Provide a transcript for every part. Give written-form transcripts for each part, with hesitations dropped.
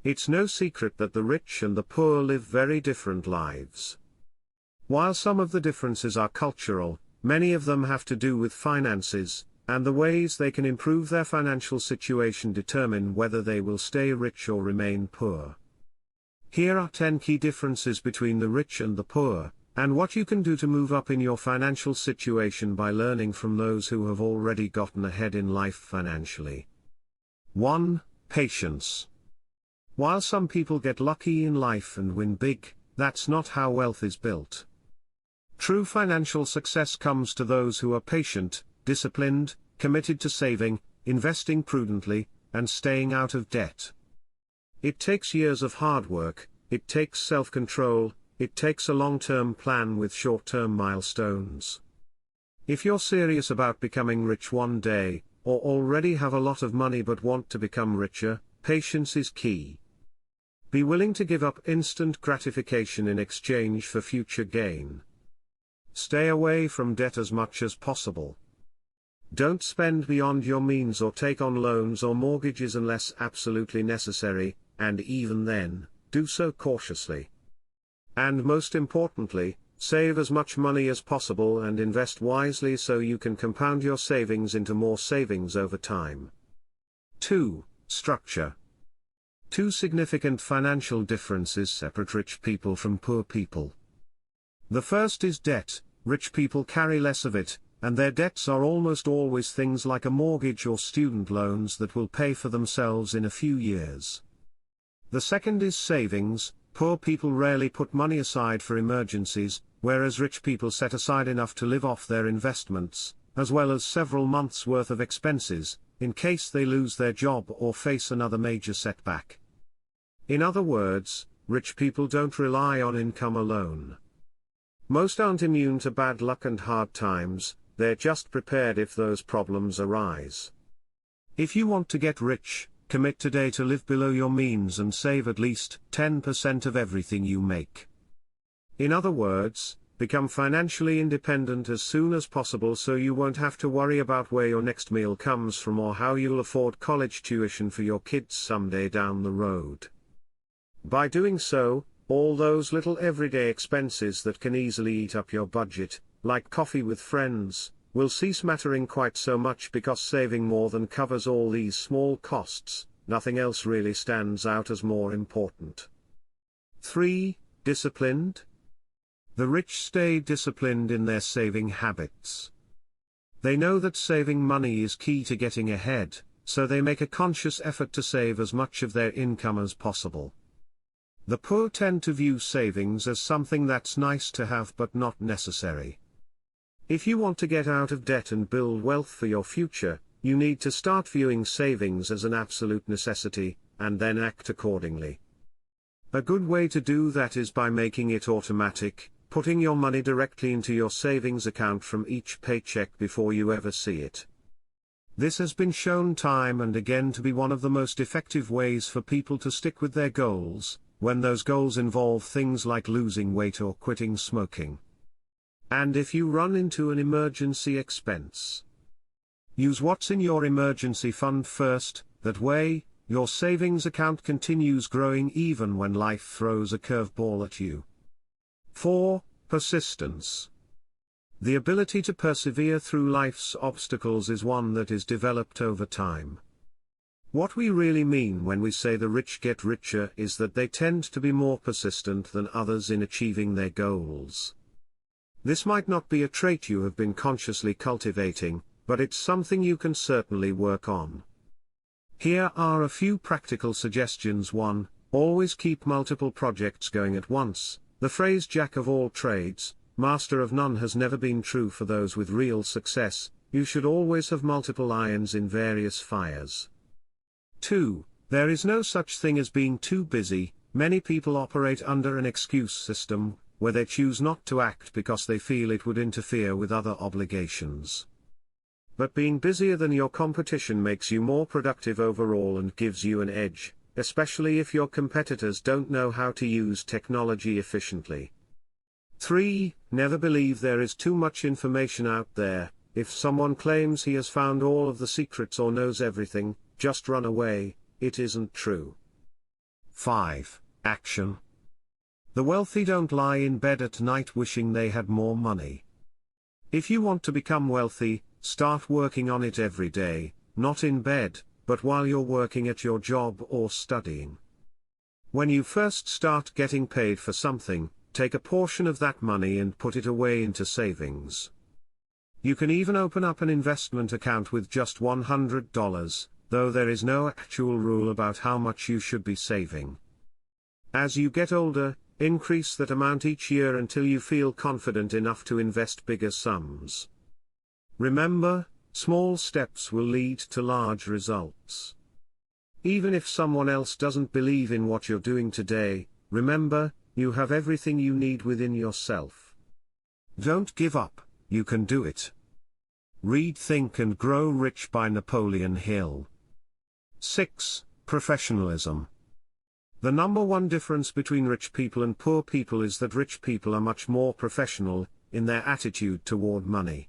It's no secret that the rich and the poor live very different lives. While some of the differences are cultural, many of them have to do with finances, and the ways they can improve their financial situation determine whether they will stay rich or remain poor. Here are 10 key differences between the rich and the poor, and what you can do to move up in your financial situation by learning from those who have already gotten ahead in life financially. 1. Patience. While some people get lucky in life and win big, that's not how wealth is built. True financial success comes to those who are patient, disciplined, committed to saving, investing prudently, and staying out of debt. It takes years of hard work, it takes self-control, it takes a long-term plan with short-term milestones. If you're serious about becoming rich one day, or already have a lot of money but want to become richer, patience is key. Be willing to give up instant gratification in exchange for future gain. Stay away from debt as much as possible. Don't spend beyond your means or take on loans or mortgages unless absolutely necessary, and even then, do so cautiously. And most importantly, save as much money as possible and invest wisely so you can compound your savings into more savings over time. 2. Structure. 2 significant financial differences separate rich people from poor people. The first is debt. Rich people carry less of it, and their debts are almost always things like a mortgage or student loans that will pay for themselves in a few years. The second is savings. Poor people rarely put money aside for emergencies, whereas rich people set aside enough to live off their investments, as well as several months' worth of expenses, in case they lose their job or face another major setback. In other words, rich people don't rely on income alone. Most aren't immune to bad luck and hard times, they're just prepared if those problems arise. If you want to get rich, commit today to live below your means and save at least 10% of everything you make. In other words, become financially independent as soon as possible so you won't have to worry about where your next meal comes from or how you'll afford college tuition for your kids someday down the road. By doing so, all those little everyday expenses that can easily eat up your budget, like coffee with friends, will cease mattering quite so much because saving more than covers all these small costs. Nothing else really stands out as more important. 3. Disciplined. The rich stay disciplined in their saving habits. They know that saving money is key to getting ahead, so they make a conscious effort to save as much of their income as possible. The poor tend to view savings as something that's nice to have but not necessary. If you want to get out of debt and build wealth for your future, you need to start viewing savings as an absolute necessity, and then act accordingly. A good way to do that is by making it automatic, putting your money directly into your savings account from each paycheck before you ever see it. This has been shown time and again to be one of the most effective ways for people to stick with their goals, when those goals involve things like losing weight or quitting smoking. And if you run into an emergency expense, use what's in your emergency fund first. That way, your savings account continues growing even when life throws a curveball at you. 4. Persistence. The ability to persevere through life's obstacles is one that is developed over time. What we really mean when we say the rich get richer is that they tend to be more persistent than others in achieving their goals. This might not be a trait you have been consciously cultivating, but it's something you can certainly work on. Here are a few practical suggestions. 1. Always keep multiple projects going at once. The phrase "jack of all trades, master of none" has never been true for those with real success. You should always have multiple irons in various fires. 2. There is no such thing as being too busy. Many people operate under an excuse system, where they choose not to act because they feel it would interfere with other obligations. But being busier than your competition makes you more productive overall and gives you an edge, especially if your competitors don't know how to use technology efficiently. 3. Never believe there is too much information out there. If someone claims he has found all of the secrets or knows everything, just run away. It isn't true. 5. Action. The wealthy don't lie in bed at night wishing they had more money. If you want to become wealthy, start working on it every day, not in bed, but while you're working at your job or studying. When you first start getting paid for something, take a portion of that money and put it away into savings. You can even open up an investment account with just $100, though there is no actual rule about how much you should be saving. As you get older, increase that amount each year until you feel confident enough to invest bigger sums. Remember, small steps will lead to large results. Even if someone else doesn't believe in what you're doing today, remember, you have everything you need within yourself. Don't give up, you can do it. Read Think and Grow Rich by Napoleon Hill. 6. Professionalism. The number one difference between rich people and poor people is that rich people are much more professional in their attitude toward money.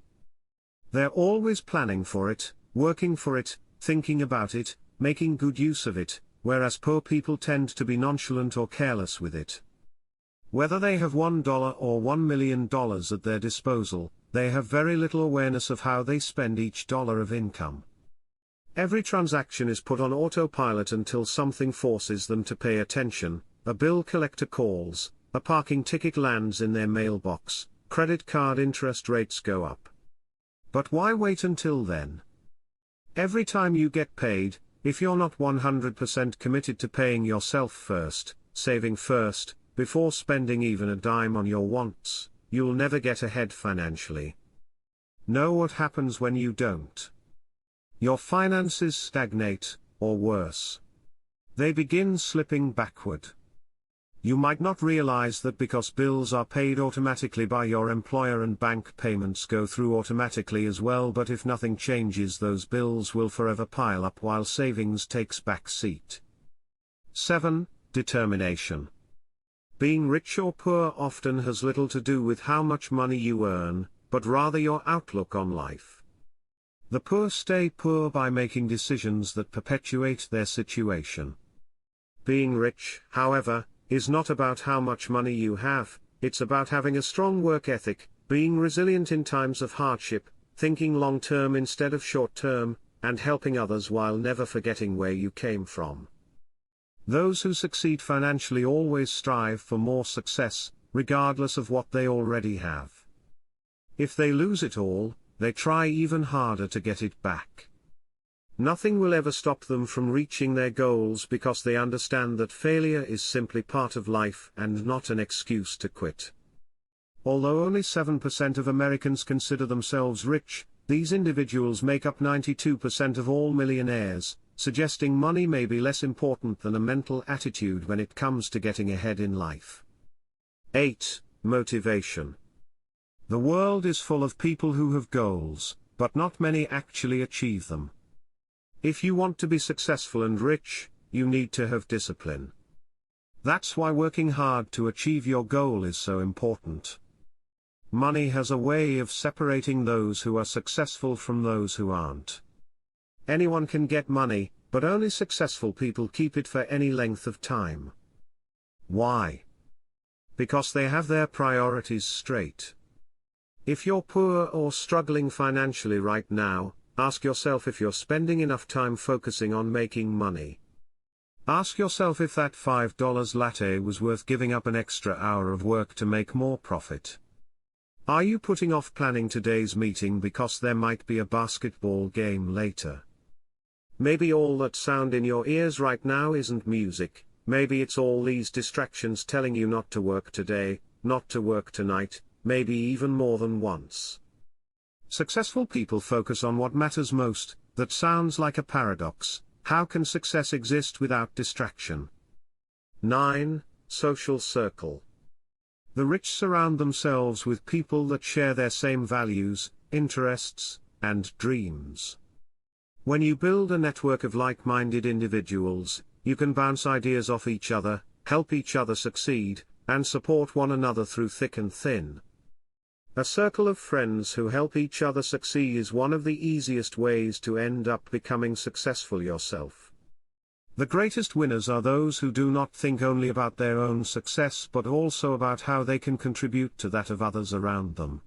They're always planning for it, working for it, thinking about it, making good use of it, whereas poor people tend to be nonchalant or careless with it. Whether they have $1 or $1 million at their disposal, they have very little awareness of how they spend each dollar of income. Every transaction is put on autopilot until something forces them to pay attention. A bill collector calls, a parking ticket lands in their mailbox, credit card interest rates go up. But why wait until then? Every time you get paid, if you're not 100% committed to paying yourself first, saving first, before spending even a dime on your wants, you'll never get ahead financially. Know what happens when you don't. Your finances stagnate, or worse. They begin slipping backward. You might not realize that because bills are paid automatically by your employer and bank payments go through automatically as well, but if nothing changes, those bills will forever pile up while savings takes back seat. 7. Determination. Being rich or poor often has little to do with how much money you earn, but rather your outlook on life. The poor stay poor by making decisions that perpetuate their situation. Being rich, however, is not about how much money you have, it's about having a strong work ethic, being resilient in times of hardship, thinking long-term instead of short-term, and helping others while never forgetting where you came from. Those who succeed financially always strive for more success, regardless of what they already have. If they lose it all, they try even harder to get it back. Nothing will ever stop them from reaching their goals because they understand that failure is simply part of life and not an excuse to quit. Although only 7% of Americans consider themselves rich, these individuals make up 92% of all millionaires, suggesting money may be less important than a mental attitude when it comes to getting ahead in life. 8. Motivation. The world is full of people who have goals, but not many actually achieve them. If you want to be successful and rich, you need to have discipline. That's why working hard to achieve your goal is so important. Money has a way of separating those who are successful from those who aren't. Anyone can get money, but only successful people keep it for any length of time. Why? Because they have their priorities straight. If you're poor or struggling financially right now, ask yourself if you're spending enough time focusing on making money. Ask yourself if that $5 latte was worth giving up an extra hour of work to make more profit. Are you putting off planning today's meeting because there might be a basketball game later? Maybe all that sound in your ears right now isn't music, maybe it's all these distractions telling you not to work today, not to work tonight, maybe even more than once. Successful people focus on what matters most. That sounds like a paradox. How can success exist without distraction? 9. Social circle. The rich surround themselves with people that share their same values, interests, and dreams. When you build a network of like-minded individuals, you can bounce ideas off each other, help each other succeed, and support one another through thick and thin. A circle of friends who help each other succeed is one of the easiest ways to end up becoming successful yourself. The greatest winners are those who do not think only about their own success but also about how they can contribute to that of others around them.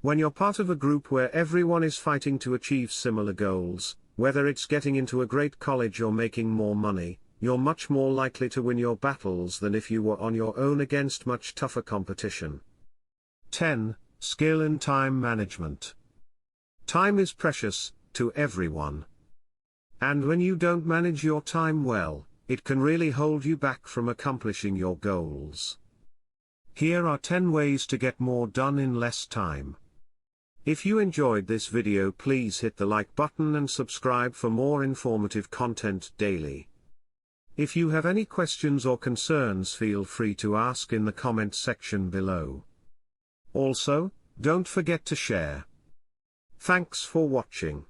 When you're part of a group where everyone is fighting to achieve similar goals, whether it's getting into a great college or making more money, you're much more likely to win your battles than if you were on your own against much tougher competition. 10. Skill in time management. Time is precious to everyone. And when you don't manage your time well, it can really hold you back from accomplishing your goals. Here are 10 ways to get more done in less time. If you enjoyed this video, please hit the like button and subscribe for more informative content daily. If you have any questions or concerns, feel free to ask in the comment section below. Also, don't forget to share. Thanks for watching.